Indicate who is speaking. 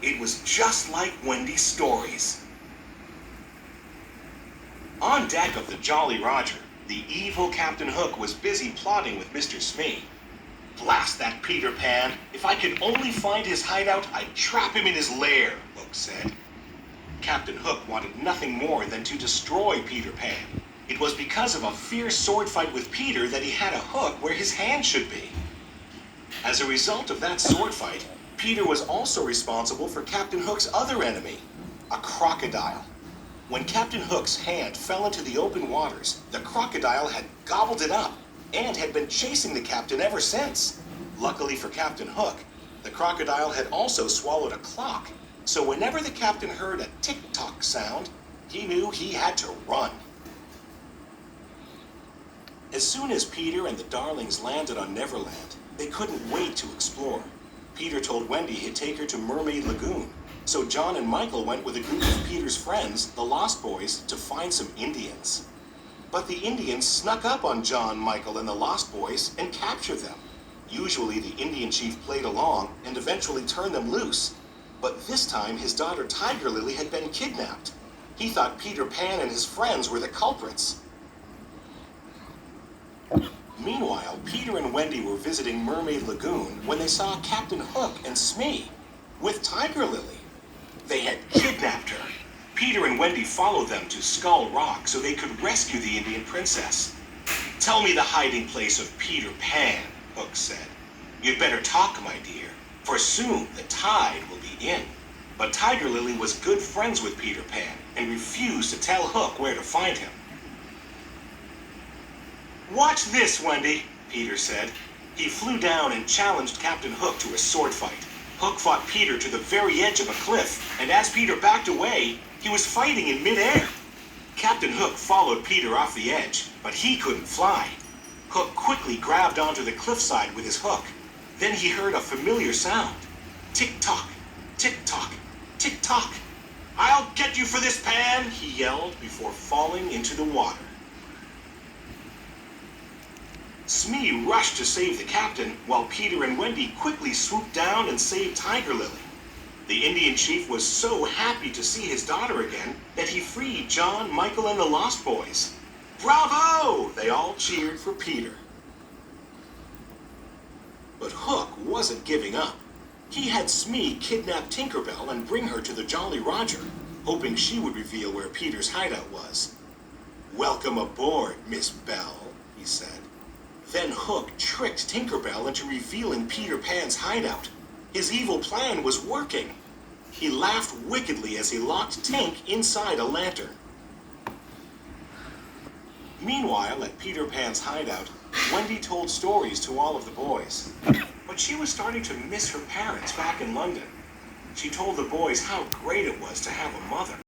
Speaker 1: It was just like Wendy's stories. On deck of the Jolly Roger, the evil Captain Hook was busy plotting with Mr. Smee. "Blast that Peter Pan! If I could only find his hideout, I'd trap him in his lair," Hook said. Captain Hook wanted nothing more than to destroy Peter Pan. It was because of a fierce sword fight with Peter that he had a hook where his hand should be. As a result of that sword fight, Peter was also responsible for Captain Hook's other enemy, a crocodile. When Captain Hook's hand fell into the open waters, the crocodile had gobbled it up and had been chasing the captain ever since. Luckily for Captain Hook, the crocodile had also swallowed a clock, so whenever the captain heard a tick-tock sound, he knew he had to run. As soon as Peter and the Darlings landed on Neverland, they couldn't wait to explore. Peter told Wendy he'd take her to Mermaid Lagoon, so John and Michael went with a group of Peter's friends, the Lost Boys, to find some Indians. But the Indians snuck up on John, Michael, and the Lost Boys and captured them. Usually the Indian chief played along and eventually turned them loose. But this time his daughter Tiger Lily had been kidnapped. He thought Peter Pan and his friends were the culprits. Meanwhile, Peter and Wendy were visiting Mermaid Lagoon when they saw Captain Hook and Smee with Tiger Lily. They had kidnapped her. Peter and Wendy followed them to Skull Rock so they could rescue the Indian princess. "Tell me the hiding place of Peter Pan," Hook said. "You'd better talk, my dear, for soon the tide will be in." But Tiger Lily was good friends with Peter Pan and refused to tell Hook where to find him. "Watch this, Wendy," Peter said. He flew down and challenged Captain Hook to a sword fight. Hook fought Peter to the very edge of a cliff, and as Peter backed away, he was fighting in midair. Captain Hook followed Peter off the edge, but he couldn't fly. Hook quickly grabbed onto the cliffside with his hook. Then he heard a familiar sound. Tick-tock, tick-tock, tick-tock. "I'll get you for this, Pan," he yelled before falling into the water. Smee rushed to save the captain, while Peter and Wendy quickly swooped down and saved Tiger Lily. The Indian chief was so happy to see his daughter again that he freed John, Michael, and the Lost Boys. "Bravo!" They all cheered for Peter. But Hook wasn't giving up. He had Smee kidnap Tinkerbell and bring her to the Jolly Roger, hoping she would reveal where Peter's hideout was. "Welcome aboard, Miss Bell," he said. Then Hook tricked Tinkerbell into revealing Peter Pan's hideout. His evil plan was working. He laughed wickedly as he locked Tink inside a lantern. Meanwhile, at Peter Pan's hideout, Wendy told stories to all of the boys. But she was starting to miss her parents back in London. She told the boys how great it was to have a mother.